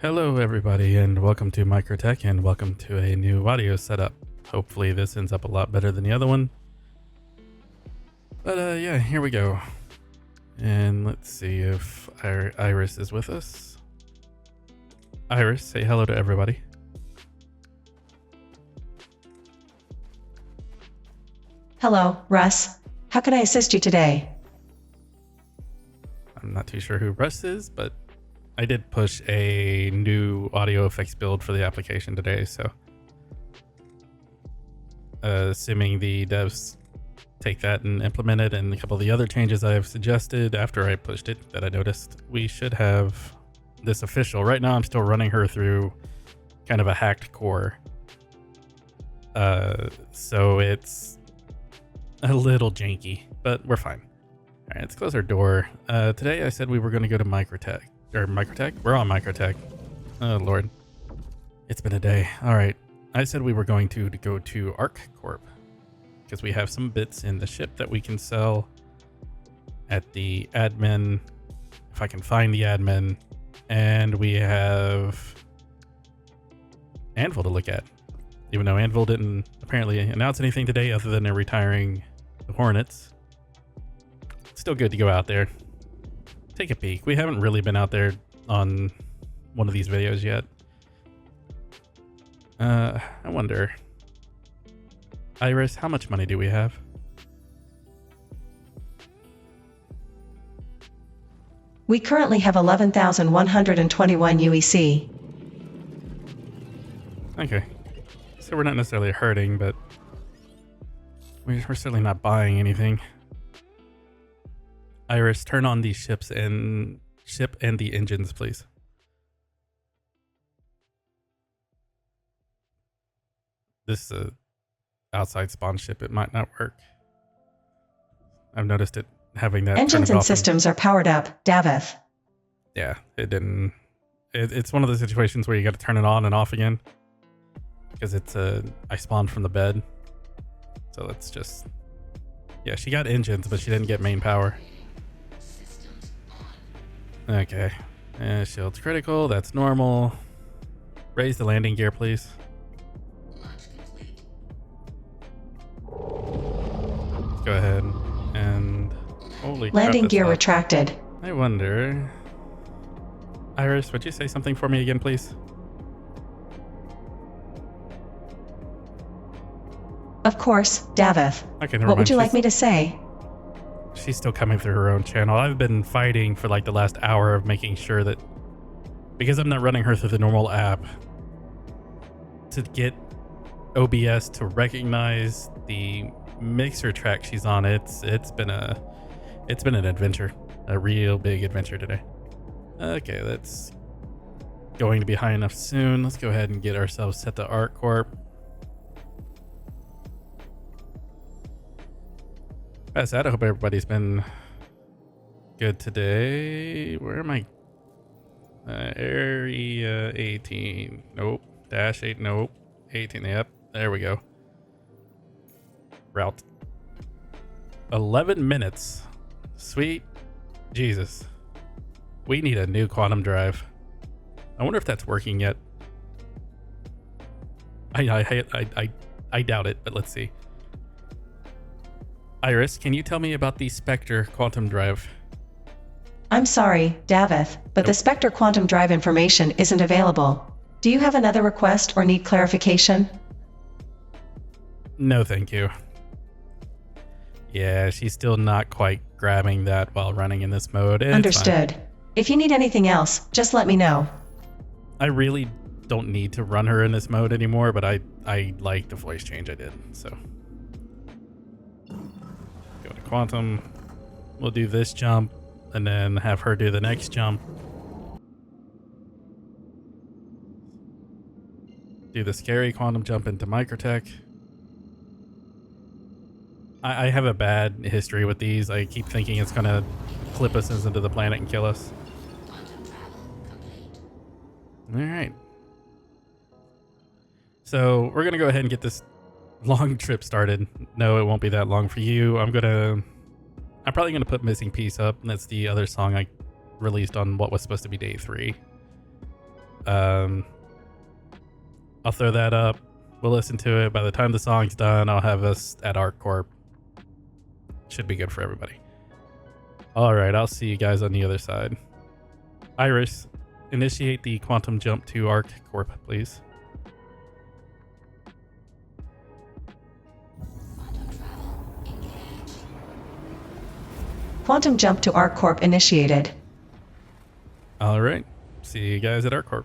Hello everybody and welcome to Microtech and welcome to a new audio setup. Hopefully this ends up a lot better than the other one. But yeah, here we go. And let's see if Iris is with us. Iris, say hello to everybody. Hello, Russ. How can I assist you today? I'm not too sure who Russ is, but I did push a new audio effects build for the application today, so assuming the devs take that and implement it and a couple of the other changes I have suggested after I pushed it that I noticed, we should have this official. Right now I'm still running her through kind of a hacked core. So it's a little janky, but we're fine. All right, let's close our door. Today I said we were going to go to Microtech. Or Microtech? We're on Microtech. Oh, Lord. It's been a day. All right. I said we were going to go to Arc Corp because we have some bits in the ship that we can sell at the admin, if I can find the admin, and we have Anvil to look at. Even though Anvil didn't apparently announce anything today other than they're retiring the Hornets. It's still good to go out there. Take a peek. We haven't really been out there on one of these videos yet. I wonder, Iris, how much money do we have? We currently have 11,121 UEC. Okay. So we're not necessarily hurting, but we're certainly not buying anything. Iris, turn on the ship and the engines, please. This is a outside spawn ship. It might not work. I've noticed it having that. Engines and systems are powered up, Davith. Yeah, it didn't. It's one of those situations where you got to turn it on and off again because it's I spawned from the bed. So let's just. Yeah, she got engines, but she didn't get main power. Okay. Shield's critical. That's normal. Raise the landing gear, please. Let's go ahead and... Holy crap, landing gear up. retracted. I wonder... Iris, would you say something for me again, please? Of course, Davith. Okay, never What mind. would you like me to say? She's still coming through her own channel. I've been fighting for like the last hour of making sure that, because I'm not running her through the normal app, to get OBS to recognize the mixer track she's on. It's been an adventure, a real big adventure today. Okay, that's going to be high enough soon. Let's go ahead and get ourselves set to Arc Corp. Past that, I hope everybody's been good today. Where am I? Area 18. Nope. Dash 8. Nope. 18. Yep. There we go. Route. 11 minutes. Sweet Jesus. We need a new quantum drive. I wonder if that's working yet. I doubt it, but let's see. Iris, can you tell me about the Spectre quantum drive? I'm sorry, Davith, but the Spectre quantum drive information isn't available. Do you have another request or need clarification? No, thank you. Yeah, she's still not quite grabbing that while running in this mode. Understood. Fine. If you need anything else, just let me know. I really don't need to run her in this mode anymore, but I like the voice change I did, so. Go to quantum. We'll do this jump and then have her do the next jump. Do the scary quantum jump into Microtech. I have a bad history with these. I keep thinking it's gonna clip us into the planet and kill us. All right. So we're gonna go ahead and get this long trip started. No, it won't be that long for you. I'm probably gonna put Missing Piece up, and that's the other song I released on what was supposed to be day 3. I'll throw that up. We'll listen to it. By the time the song's done, I'll have us at ArcCorp. Should be good for everybody. All right, I'll see you guys on the other side. Iris, initiate the quantum jump to ArcCorp, please. Quantum jump to ArcCorp initiated. All right, see you guys at ArcCorp.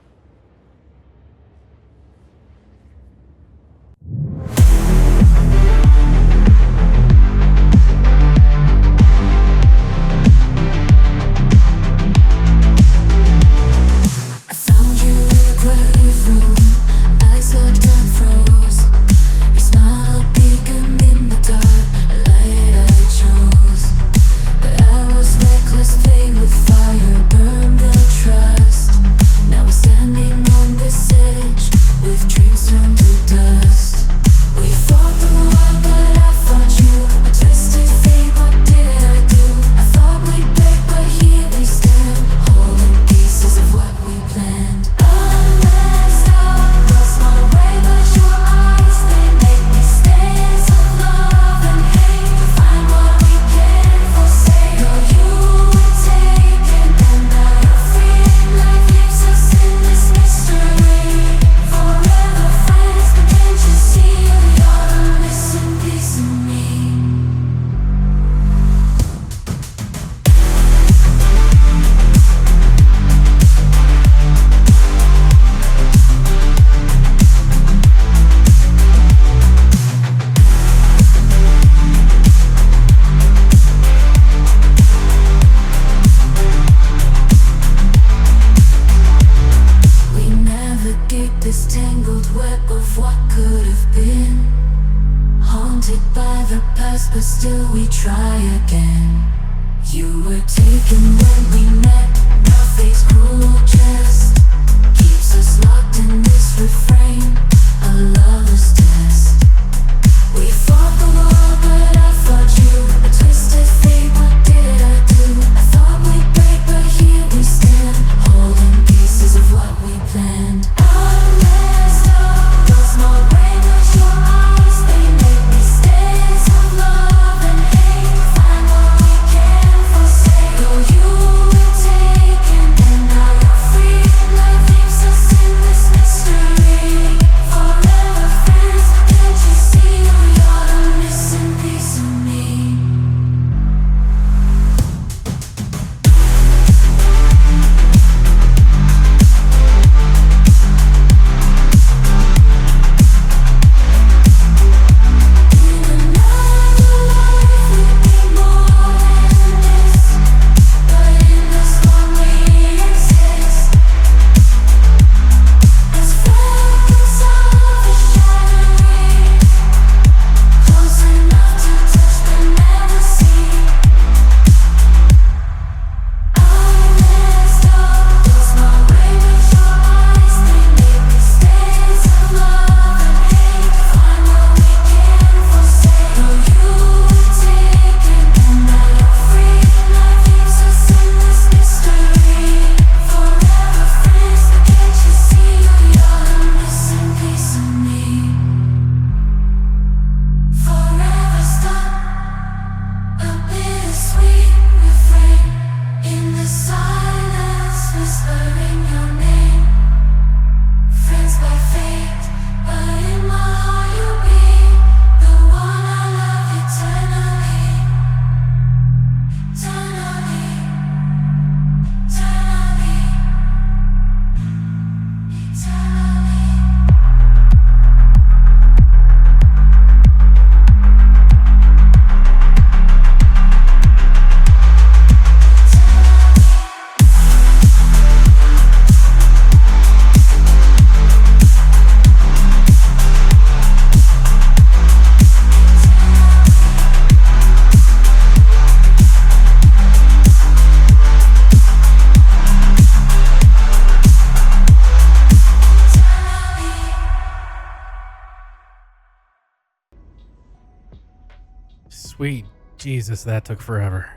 Sweet Jesus, that took forever.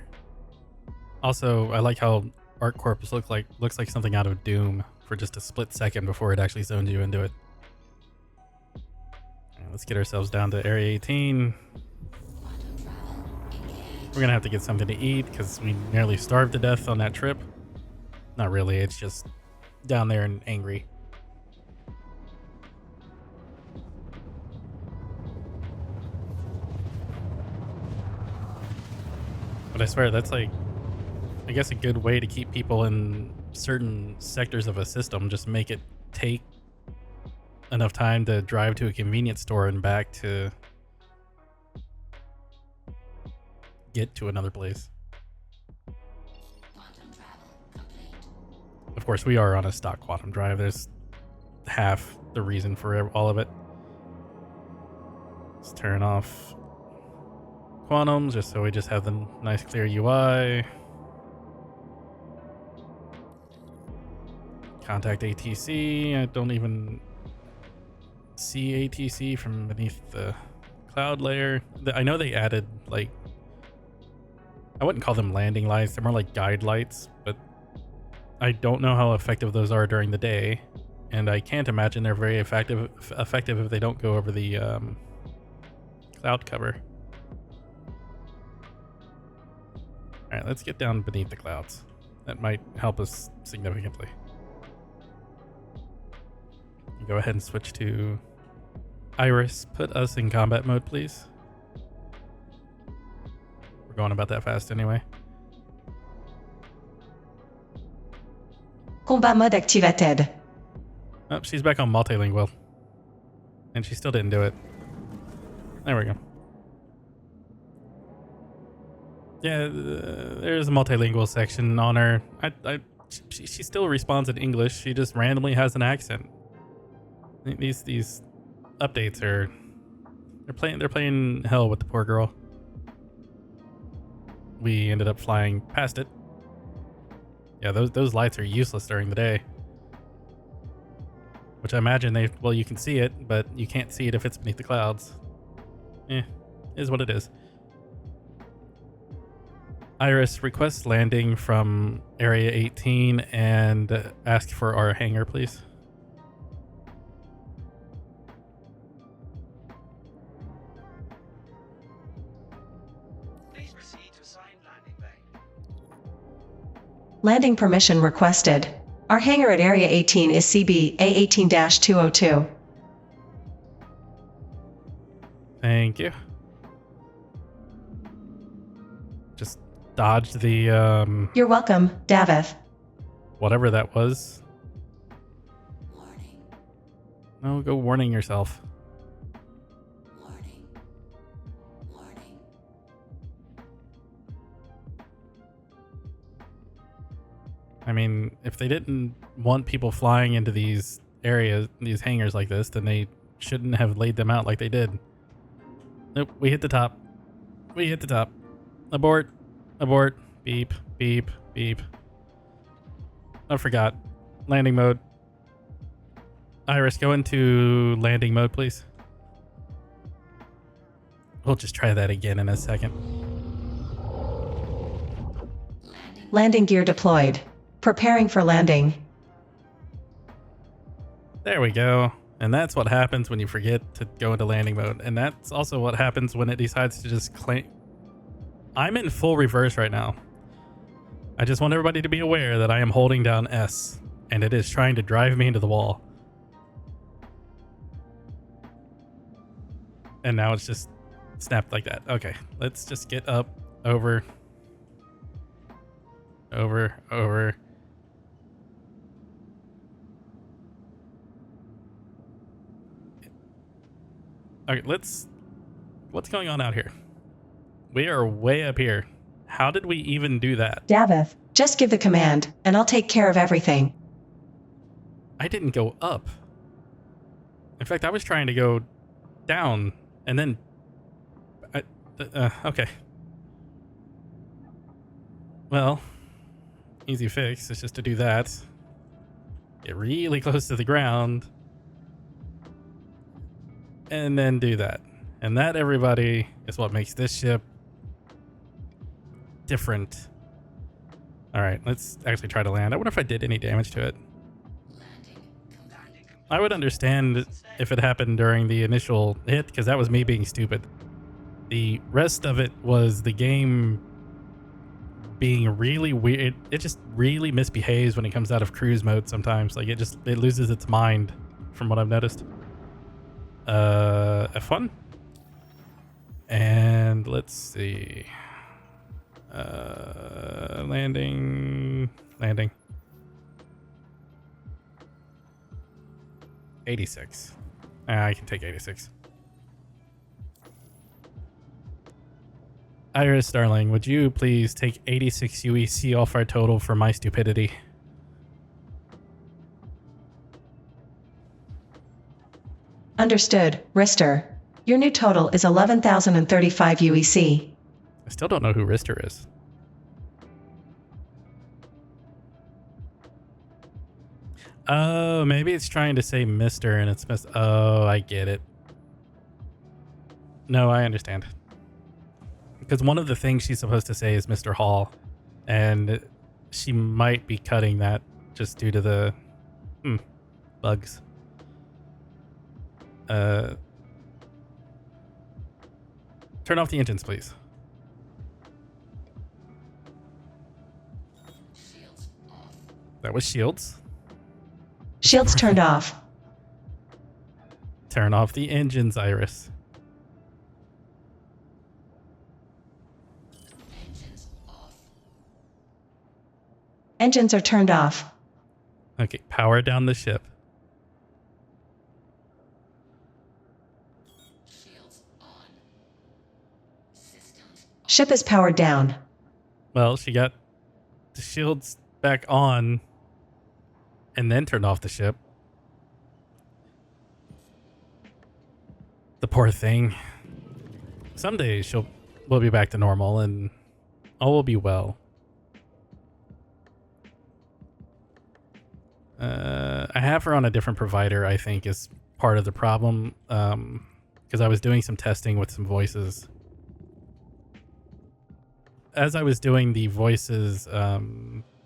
Also, I like how ArcCorp looks like something out of Doom for just a split second before it actually zones you into it. Alright, let's get ourselves down to Area 18. We're gonna have to get something to eat because we nearly starved to death on that trip. Not really, it's just down there and angry. But I swear, that's like, I guess a good way to keep people in certain sectors of a system. Just make it take enough time to drive to a convenience store and back to get to another place. Of course, we are on a stock quantum drive. There's half the reason for all of it. Let's turn off quantums just so we just have the nice clear UI. Contact ATC. I don't even see ATC from beneath the cloud layer. I know they added, like, I wouldn't call them landing lights. They're more like guide lights, but I don't know how effective those are during the day, and I can't imagine they're very effective if they don't go over the cloud cover. All right, let's get down beneath the clouds. That might help us significantly. Go ahead and switch to Iris. Put us in combat mode, please. We're going about that fast anyway. Combat mode activated. Oh, she's back on multilingual. And she still didn't do it. There we go. Yeah, there's a multilingual section on her. She still responds in English. She just randomly has an accent. These updates are they're playing hell with the poor girl. We ended up flying past it. Yeah, those lights are useless during the day. Which I imagine you can see it, but you can't see it if it's beneath the clouds. Is what it is. Iris, request landing from Area 18 and ask for our hangar, please. Please proceed to assigned landing bay. Landing permission requested. Our hangar at Area 18 is CB A18-202. Thank you. Just dodged the You're welcome, Davith. whatever that was. Warning. No, go warning yourself. Warning. Warning. I mean, if they didn't want people flying into these areas, these hangars like this, then they shouldn't have laid them out like they did. Nope, we hit the top. We hit the top. Abort. Abort. Beep. Beep. Beep. I forgot. Landing mode. Iris, go into landing mode, please. We'll just try that again in a second. Landing gear deployed. Preparing for landing. There we go. And that's what happens when you forget to go into landing mode. And that's also what happens when it decides to just claim. I'm in full reverse right now. I just want everybody to be aware that I am holding down S, and it is trying to drive me into the wall. And now it's just snapped like that. Okay, let's just get up, over. Okay, what's going on out here? We are way up here. How did we even do that? Davith, just give the command, and I'll take care of everything. I didn't go up. In fact, I was trying to go down, and then... okay. Well, easy fix is just to do that. Get really close to the ground. And then do that. And that, everybody, is what makes this ship different. Alright, let's actually try to land. I wonder if I did any damage to it. I would understand if it happened during the initial hit, because that was me being stupid. The rest of it was the game being really weird. It just really misbehaves when it comes out of cruise mode sometimes. Like it loses its mind from what I've noticed. F1. And let's see. Landing. 86. I can take 86. Iris Starling, would you please take 86 UEC off our total for my stupidity? Understood, Rister. Your new total is 11,035 UEC. I still don't know who Rister is. Oh, maybe it's trying to say Mr. and it's missed. Oh, I get it. No, I understand. Because one of the things she's supposed to say is Mr. Hall, and she might be cutting that just due to the bugs. Turn off the engines, please. Shields off. That was shields. Shields turned off. Turn off the engines, Iris. Engines off. Engines are turned off. Okay, power down the ship. Shields on. Systems Ship is powered down. Well, she got the shields back on and then turned off the ship. The poor thing. Someday we'll be back to normal and all will be well. I have her on a different provider, I think, is part of the problem. Because I was doing some testing with some voices. As I was doing the voices, I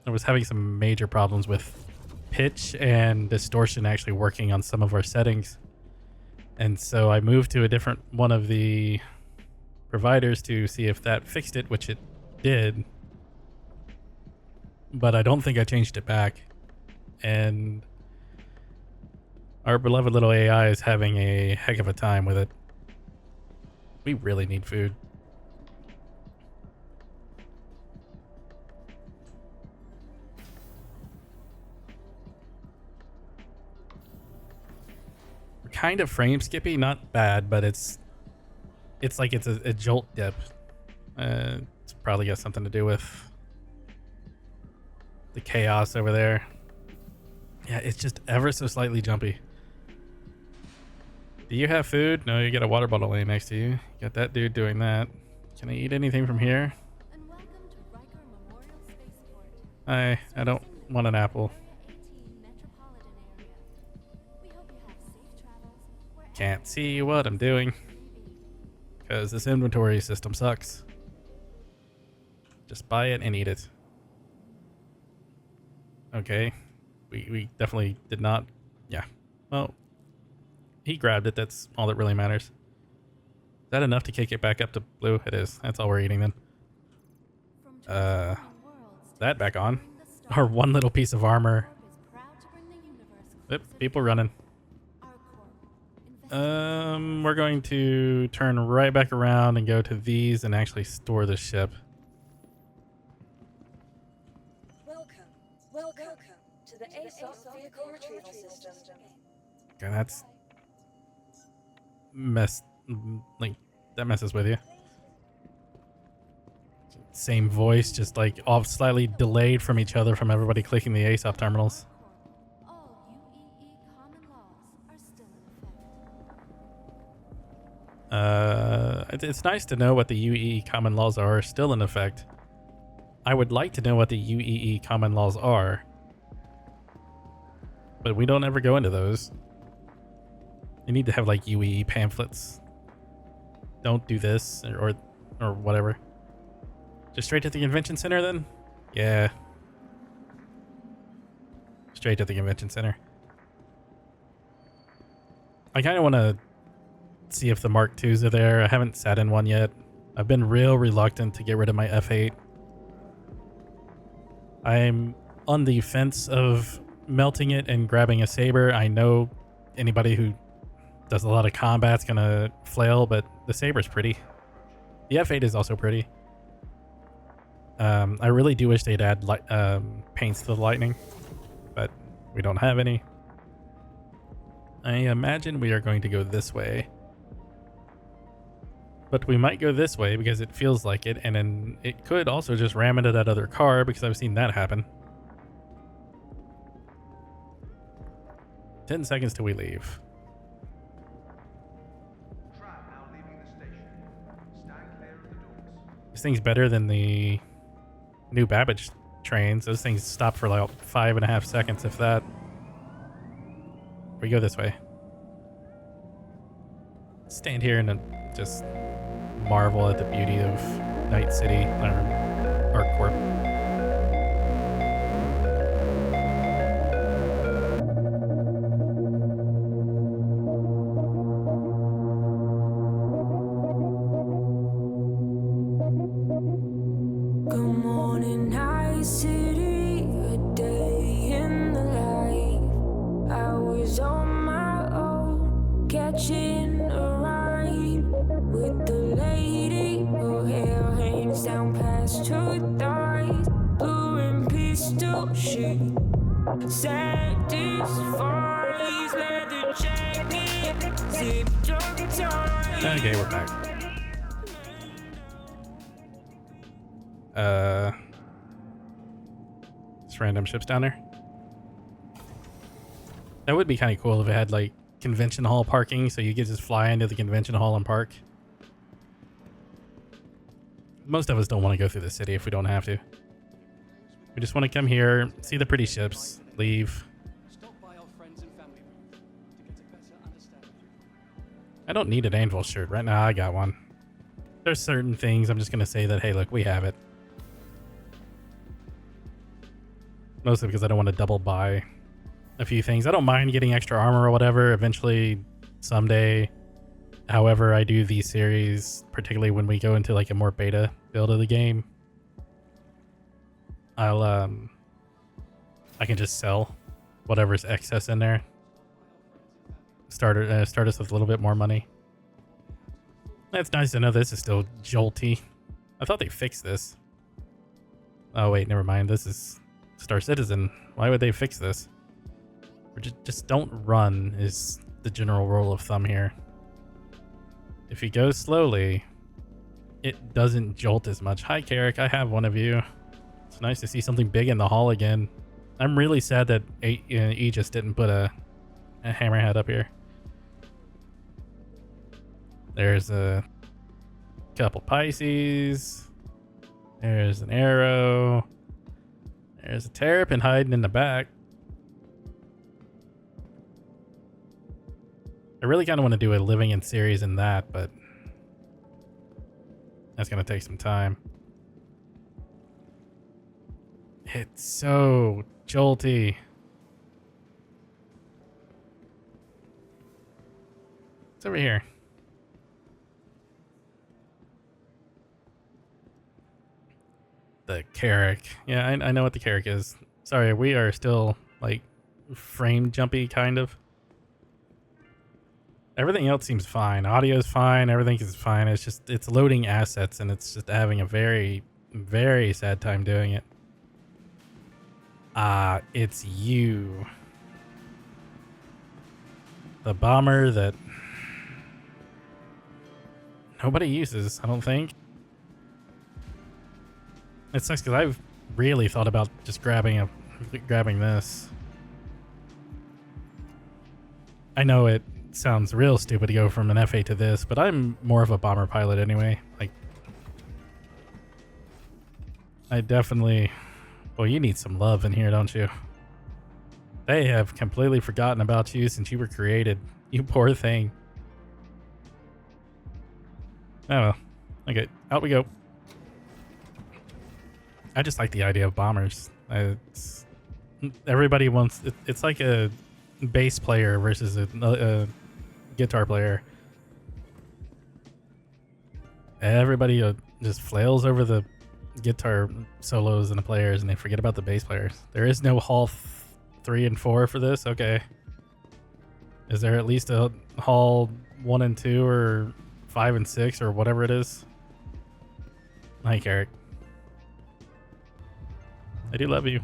was having some major problems with pitch and distortion actually working on some of our settings. And so I moved to a different one of the providers to see if that fixed it, which it did. But I don't think I changed it back. And our beloved little AI is having a heck of a time with it. We really need food. We're kind of frame skippy, not bad, but it's like it's a jolt dip. It's probably got something to do with the chaos over there. Yeah, it's just ever so slightly jumpy. Do you have food? No, you got a water bottle laying next to you. You got that dude doing that. Can I eat anything from here? And welcome to Riker Memorial Spaceport. I don't want an apple. 18 metropolitan area. We hope you have safe travels wherever Can't see what I'm doing you may be. because this inventory system sucks. Just buy it and eat it. Okay. We definitely did not. Yeah. Well, he grabbed it. That's all that really matters. Is that enough to kick it back up to blue? It is. That's all we're eating then. From transforming worlds to That back on. exploring the stars, Our one little piece of armor. Corp is proud to bring the universe Yep, closer people together. running. Our Corp, investigate We're going to turn right back around and go to these and actually store the ship. Welcome to the ASOS Vehicle Retrieval System. Okay, that's that messes with you. Same voice, just like off slightly delayed from each other from everybody clicking the ASOP terminals. all UEE common laws are still in effect. It's nice to know what the UEE common laws are still in effect. I would like to know what the UEE common laws are, but we don't ever go into those. You need to have like UEE pamphlets. Don't do this or whatever. Just straight to the convention center then? Yeah. Straight to the convention center. I kind of want to see if the Mark IIs are there. I haven't sat in one yet. I've been real reluctant to get rid of my F8. I'm on the fence of melting it and grabbing a saber. I know anybody who does a lot of combat's gonna flail, but the saber's pretty. The F8 is also pretty. I really do wish they'd add paints to the lightning, but we don't have any. I imagine we are going to go this way. But we might go this way because it feels like it, and then it could also just ram into that other car because I've seen that happen. 10 seconds till we leave. This thing's better than the new Babbage trains. Those things stop for like 5.5 seconds, if that. We go this way. Stand here and just marvel at the beauty of Night City, or ArcCorp. Good morning, Night City, a day in the life. I was on my own, catching a ride with the lady. Her hair hangs down past her thighs, blue and pistol shit. Satisfies leather jacket, zipped up tight. Okay, we're back. Just random ships down there. That would be kind of cool if it had like convention hall parking, so you could just fly into the convention hall and park. Most of us don't want to go through the city if we don't have to. We just want to come here, see the pretty ships, leave. I don't need an Anvil shirt right now. I got one. There's certain things I'm just gonna say that, hey, look, we have it. Mostly because I don't want to double buy a few things. I don't mind getting extra armor or whatever eventually, someday. However, I do these series, particularly when we go into like a more beta build of the game, I can just sell whatever's excess in there. Start us with a little bit more money. That's nice to know this is still jolty. I thought they fixed this. Oh wait, never mind. This is Star Citizen. Why would they fix this? Or just don't run is the general rule of thumb here. If you go slowly, it doesn't jolt as much. Hi, Carrick. I have one of you. It's nice to see something big in the hall again. I'm really sad that Aegis didn't put a hammerhead up here. There's a couple Pisces. There's an arrow. There's a Terrapin hiding in the back. I really kind of want to do a living in series in that, but that's going to take some time. It's so jolty. It's over here. The Carrick. Yeah, I know what the Carrick is. Sorry, we are still like frame jumpy kind of. Everything else seems fine. Audio's fine. Everything is fine. It's just, it's loading assets and it's just having a very, very sad time doing it. It's you. The bomber that nobody uses, I don't think. It sucks because I've really thought about just grabbing this. I know it sounds real stupid to go from an F8 to this, but I'm more of a bomber pilot anyway. Like, I definitely... Well, you need some love in here, don't you? They have completely forgotten about you since you were created. You poor thing. Oh well. Okay, out we go. I just like the idea of bombers. Everybody wants... It's like a base player versus guitar player. Everybody just flails over the guitar solos and the players, and they forget about the bass players. There is no Hall 3 and 4 for this? Okay. Is there at least a Hall 1 and 2 or 5 and 6 or whatever it is? Hi, Eric. I do love you.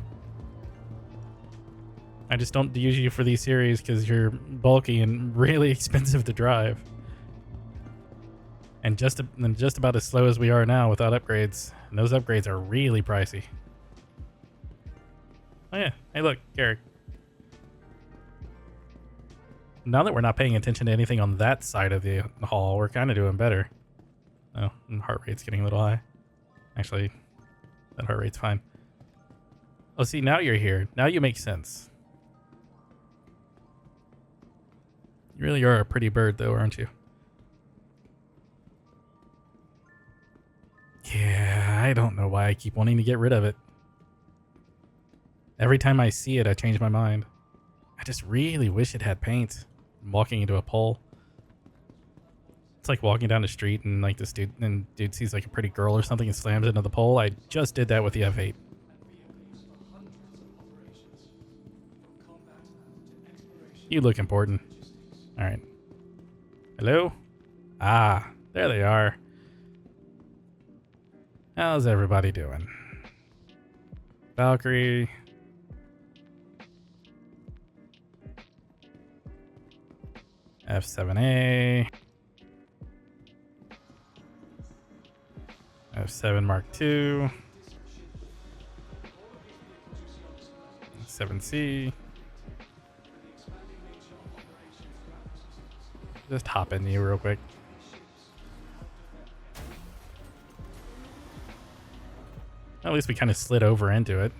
I just don't use you for these series because you're bulky and really expensive to drive. And just about as slow as we are now without upgrades. And those upgrades are really pricey. Oh yeah, hey look, Garrick. Now that we're not paying attention to anything on that side of the hall, we're kind of doing better. Oh, and heart rate's getting a little high. Actually, that heart rate's fine. Oh, see, now you're here. Now you make sense. You really are a pretty bird, though, aren't you? Yeah, I don't know why I keep wanting to get rid of it. Every time I see it, I change my mind. I just really wish it had paint. I'm walking into a pole. It's like walking down the street and like this dude sees like a pretty girl or something and slams into the pole. I just did that with the F8. You look important. All right. Hello? Ah, there they are. How's everybody doing? Valkyrie. F7A. F7 Mark II. 7C. Just hop in you real quick. At least we kind of slid over into it.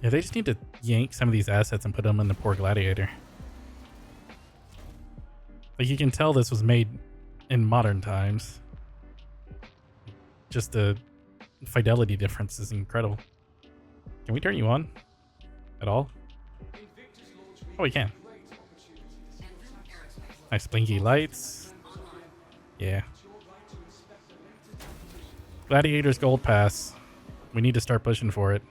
Yeah, they just need to yank some of these assets and put them in the poor Gladiator. Like, you can tell this was made in modern times. Just the fidelity difference is incredible. Can we turn you on? At all? Oh, we can. Nice blinky lights. Yeah. Gladiator's Gold Pass. We need to start pushing for it.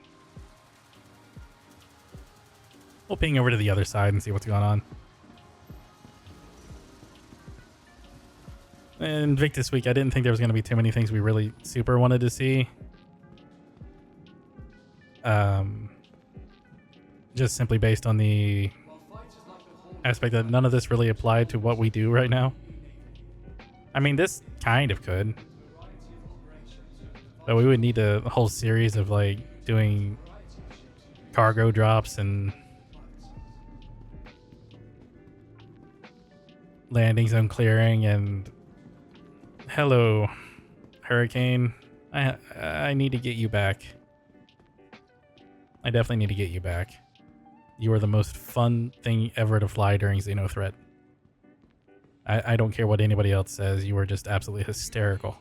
We'll ping over to the other side and see what's going on. Invictus week, I didn't think there was going to be too many things we really super wanted to see. Just simply based on the aspect that none of this really applied to what we do right now. I mean, this kind of could. But we would need a whole series of like doing cargo drops and landing zone clearing and hello, Hurricane. I need to get you back. I definitely need to get you back. You are the most fun thing ever to fly during Xeno Threat. I don't care what anybody else says. You were just absolutely hysterical.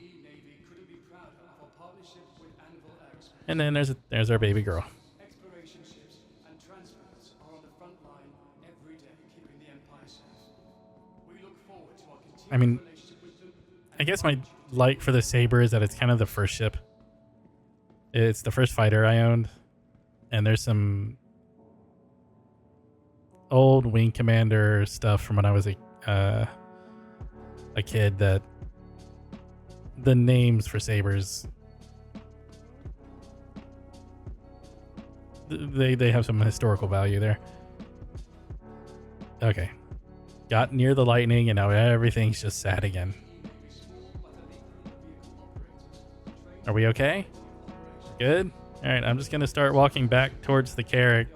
And then there's our baby girl. Exploration ships and transports are on the front line every day, keeping the Empire safe. We look forward to our continued relationship with them. I guess my like for the Saber is that it's kind of the first ship. It's the first fighter I owned. And there's some old Wing Commander stuff from when I was a kid that the names for Sabers, they have some historical value there. Okay. Got near the lightning and now everything's just sad again. Are we okay? Good? Alright, I'm just going to start walking back towards the Carrack.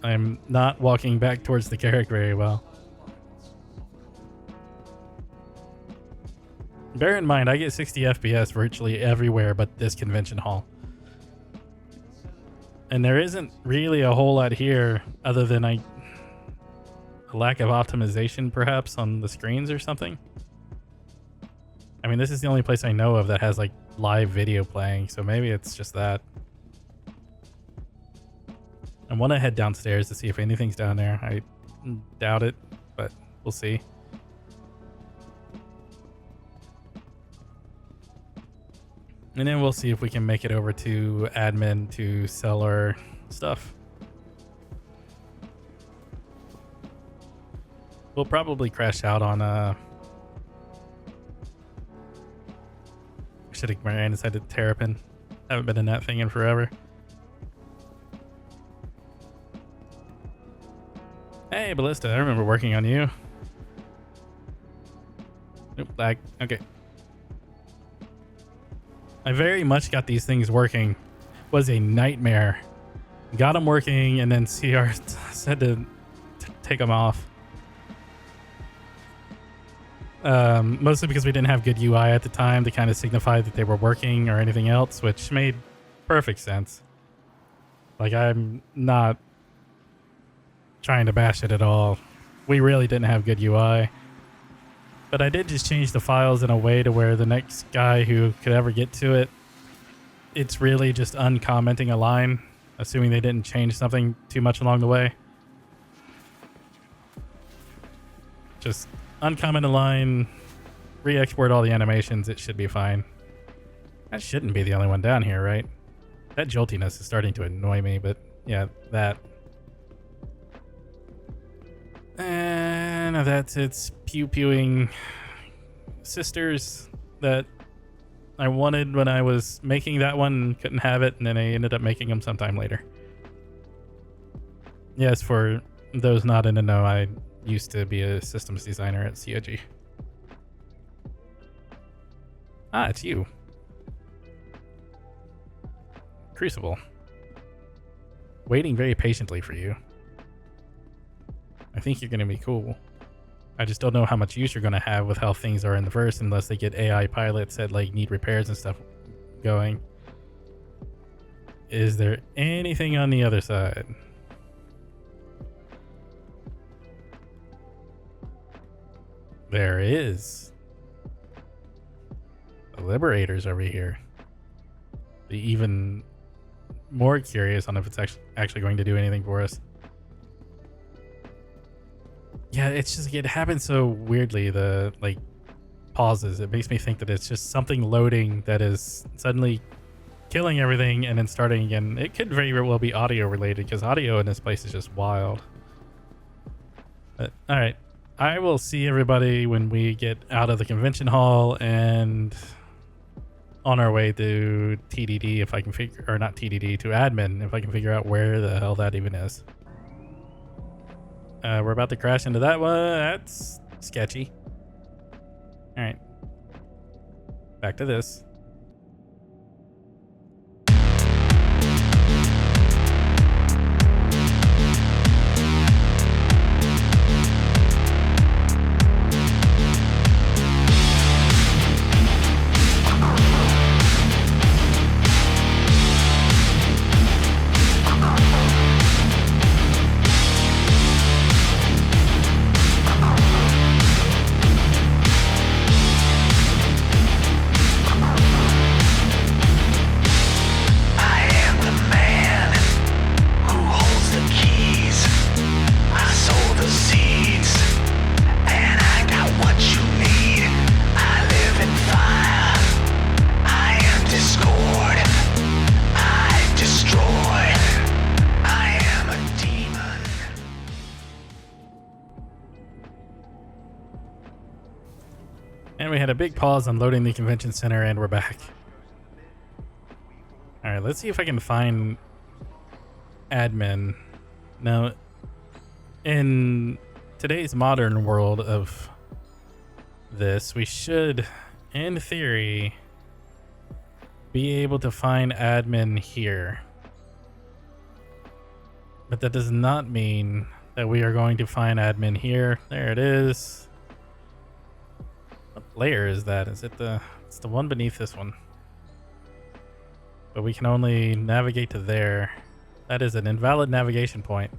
I'm not walking back towards the Carrack very well. Bear in mind, I get 60 FPS virtually everywhere but this convention hall. And there isn't really a whole lot here other than a lack of optimization perhaps on the screens or something. I mean, this is the only place I know of that has like live video playing, so maybe it's just that. I'm want to head downstairs to see if anything's down there. I doubt it, but we'll see. And then we'll see if we can make it over to admin to sell our stuff. We'll probably crash out on I should have ran inside the Terrapin. Haven't been in that thing in forever. Hey, Ballista, I remember working on you. Nope, lag. Okay. I very much got these things working. Was a nightmare. Got them working, and then CR said to take them off. Mostly because we didn't have good UI at the time to kind of signify that they were working or anything else, which made perfect sense. Like, I'm not trying to bash it at all. We really didn't have good UI. But I did just change the files in a way to where the next guy who could ever get to it, it's really just uncommenting a line, assuming they didn't change something too much along the way. Just uncomment a line, re-export all the animations, it should be fine. That shouldn't be the only one down here, right? That joltiness is starting to annoy me, but yeah, that. And that's its pew-pewing sisters that I wanted when I was making that one and couldn't have it, and then I ended up making them sometime later. Yes, for those not in the know, I used to be a systems designer at COG. Ah, it's you. Crucible. Waiting very patiently for you. I think you're going to be cool. I just don't know how much use you're going to have with how things are in the verse unless they get AI pilots that like need repairs and stuff going. Is there anything on the other side? There is. The Liberators over here. Be even more curious on if it's actually going to do anything for us. Yeah, it's just, it happens so weirdly, the like pauses. It makes me think that it's just something loading that is suddenly killing everything and then starting again. It could very well be audio related because audio in this place is just wild. But, all right, I will see everybody when we get out of the convention hall and on our way to TDD if I can figure, or not TDD, to admin if I can figure out where the hell that even is. We're about to crash into that one. That's sketchy. All right. Back to this. And we had a big pause on loading the convention center, and we're back. All right, let's see if I can find admin. Now, in today's modern world of this, we should, in theory, be able to find admin here. But that does not mean that we are going to find admin here. There it is. What layer is that? Is it it's the one beneath this one. But we can only navigate to there. That is an invalid navigation point.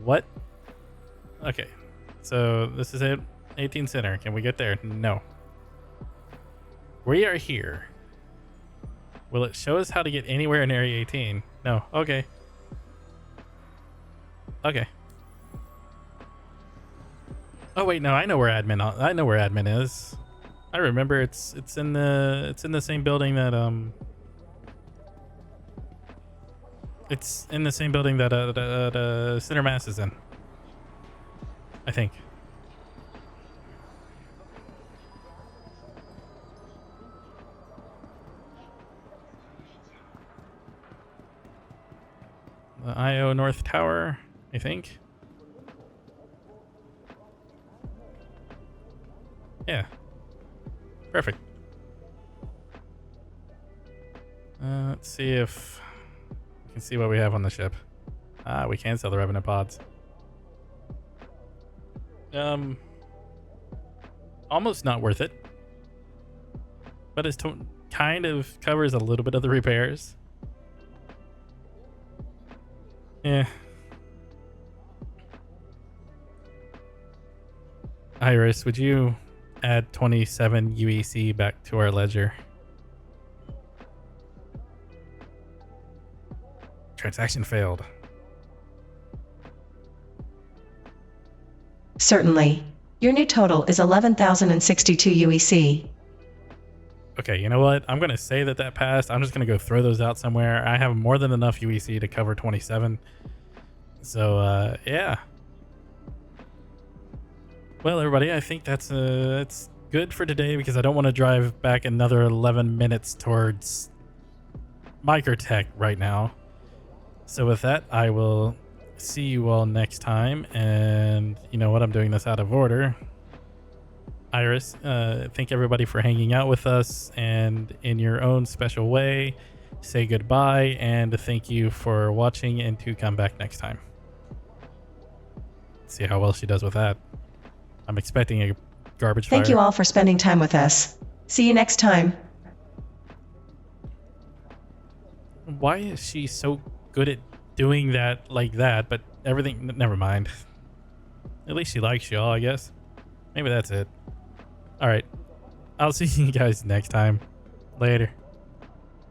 What? Okay. So this is it. 18 center. Can we get there? No. We are here. Will it show us how to get anywhere in area 18? No. Okay. Okay. Oh wait, no, I know where admin. I know where admin is. I remember it's in the same building that It's in the same building that Center Mass is in. I think. The IO North Tower, I think. Yeah. Perfect. Let's see if we can see what we have on the ship. Ah, we can sell the Revenant pods. Almost not worth it. But it kind of covers a little bit of the repairs. Yeah. Iris, would you add 27 UEC back to our ledger? Transaction failed. Certainly. Your new total is 11,062 UEC. Okay, you know what? I'm going to say that passed. I'm just going to go throw those out somewhere. I have more than enough UEC to cover 27. So, yeah. Well, everybody, I think that's good for today because I don't want to drive back another 11 minutes towards Microtech right now. So with that, I will see you all next time. And you know what? I'm doing this out of order. Iris, thank everybody for hanging out with us, and in your own special way, say goodbye and thank you for watching, and to come back next time. See how well she does with that. I'm expecting a garbage fire. Thank you all for spending time with us. See you next time. Why is she so good at doing that like that, but everything... Never mind. At least she likes y'all, I guess. Maybe that's it. Alright. I'll see you guys next time. Later.